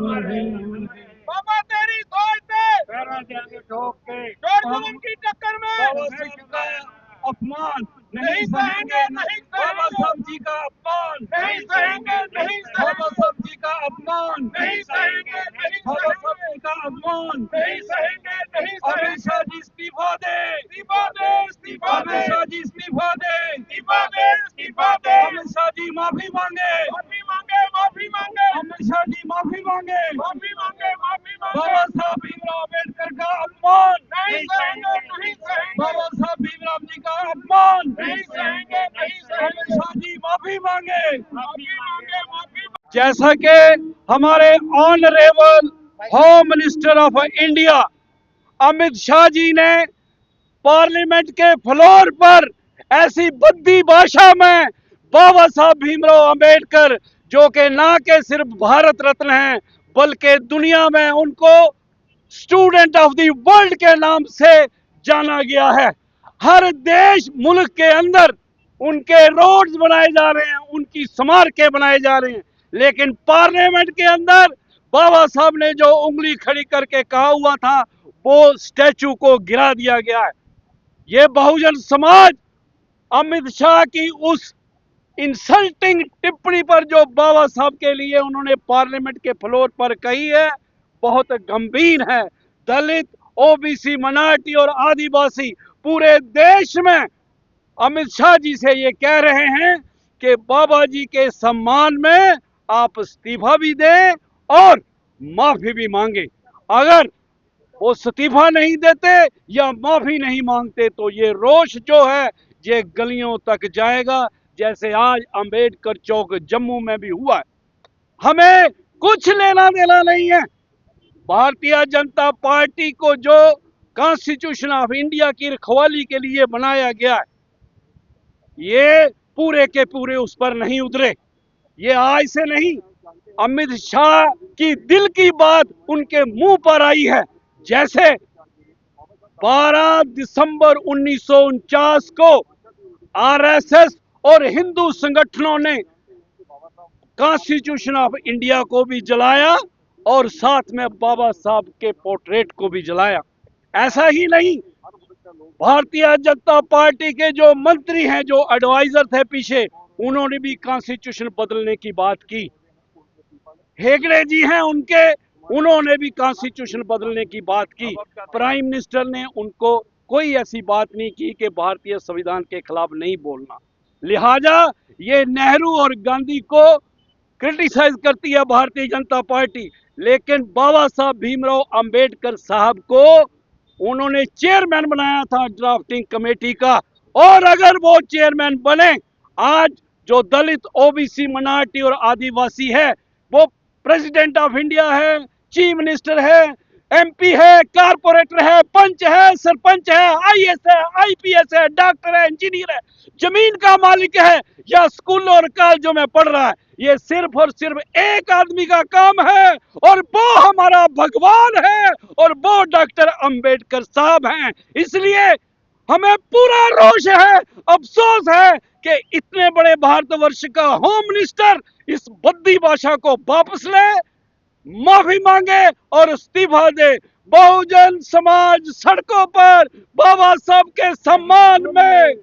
बाबा तेरी सोच पे पैरा जाएंगे ठोक के जॉर्ज की टक्कर में बाबा साहब का अपमान नहीं सहेंगे, नहीं बाबा सहेंगे, साहब जी का अपमान नहीं सहेंगे, नहीं बाबा सहेंगे, साहब जी का अपमान नहीं सहेंगे, नहीं बाबा साहब सहेंगे, जी का अपमान नहीं सहेंगे, नहीं अमित सहेंगे। शाह जी इस्तीफा दे, इस्तीफा दे, इस्तीफा दे, अमित शाह जी इस्तीफा दे, इस्तीफा दे, इस्तीफा दे। अमित शाह जी माफी मांगे, माफी मांगे, माफी मांगे, अमित शाह जी माफी मांगे, माफी मांगे, माफी मांगे। बाबा साहब भीमराव अम्बेडकर का अपमान नहीं सहेंगे, नहीं सहेंगे, बाबा साहब भीमराव जी का अपमान नहीं सहेंगे, नहीं अमित सहेंगे। शाह जी माफी मांगे। माफी मांगे, माफी मांगे। जैसा कि हमारे honourable home minister of India Amit Shah ji ने पार्लियामेंट के फ्लोर पर ऐसी भद्दी भाषा में बाबा साहब भीमराव अंबेडकर, जो कि ना के सिर्फ भारत रत्न हैं बल्कि दुनिया में उनको स्टूडेंट ऑफ द वर्ल्ड के नाम से जाना गया है। हर देश मुल्क के अंदर उनके रोड्स बनाए जा रहे हैं, उनकी स्मारकें बनाए जा रहे हैं, लेकिन पार्लियामेंट के अंदर बाबा साहब ने जो उंगली खड़ी करके कहा हुआ था वो स्टैचू को गिरा दिया गया है। ये बहुजन समाज अमित शाह की उस इंसल्टिंग टिप्पणी पर जो बाबा साहब के लिए उन्होंने पार्लियामेंट के फ्लोर पर कही है बहुत गंभीर है। दलित, ओबीसी, माइनॉरिटी और आदिवासी पूरे देश में अमित शाह जी से ये कह रहे हैं कि बाबा जी के सम्मान में आप इस्तीफा भी दें और माफी भी मांगे। अगर वो इस्तीफा नहीं देते या माफी नहीं मांगते तो ये रोष जो है ये गलियों तक जाएगा, जैसे आज अंबेडकर चौक जम्मू में भी हुआ है। हमें कुछ लेना देना नहीं है। भारतीय जनता पार्टी को जो कॉन्स्टिट्यूशन ऑफ इंडिया की रखवाली के लिए बनाया गया है ये पूरे के पूरे उस पर नहीं उतरे। ये आज से नहीं, अमित शाह की दिल की बात उनके मुंह पर आई है। जैसे 12 दिसंबर 1949 को आरएसएस और हिंदू संगठनों ने कॉन्स्टिट्यूशन ऑफ इंडिया को भी जलाया और साथ में बाबा साहब के पोर्ट्रेट को भी जलाया। ऐसा ही नहीं, भारतीय जनता पार्टी के जो मंत्री हैं, जो एडवाइजर थे पीछे, उन्होंने भी कॉन्स्टिट्यूशन बदलने की बात की। हेगड़े जी हैं उन्होंने भी कॉन्स्टिट्यूशन बदलने की बात की। प्राइम मिनिस्टर ने उनको कोई ऐसी बात नहीं की कि भारतीय संविधान के खिलाफ नहीं बोलना। लिहाजा ये नेहरू और गांधी को क्रिटिसाइज करती है भारतीय जनता पार्टी, लेकिन बाबा साहब भीमराव अंबेडकर साहब को उन्होंने चेयरमैन बनाया था ड्राफ्टिंग कमेटी का, और अगर वो चेयरमैन बने, आज जो दलित, ओबीसी, माइनॉरिटी और आदिवासी है वो प्रेसिडेंट ऑफ इंडिया है, चीफ मिनिस्टर है, एमपी है, कारपोरेटर है, पंच है, सरपंच है, आईएएस है, आईपीएस है, डॉक्टर है, इंजीनियर है, जमीन का मालिक है या स्कूलों और कॉलेजों में पढ़ रहा है, ये सिर्फ और सिर्फ एक आदमी का काम है और वो हमारा भगवान है और वो डॉक्टर अंबेडकर साहब हैं। इसलिए हमें पूरा रोष है, अफसोस है कि इतने बड़े भारतवर्ष का होम मिनिस्टर इस भद्दी भाषा को वापस ले, माफी मांगे और इस्तीफा दे। बहुजन समाज सड़कों पर बाबा साहब के सम्मान में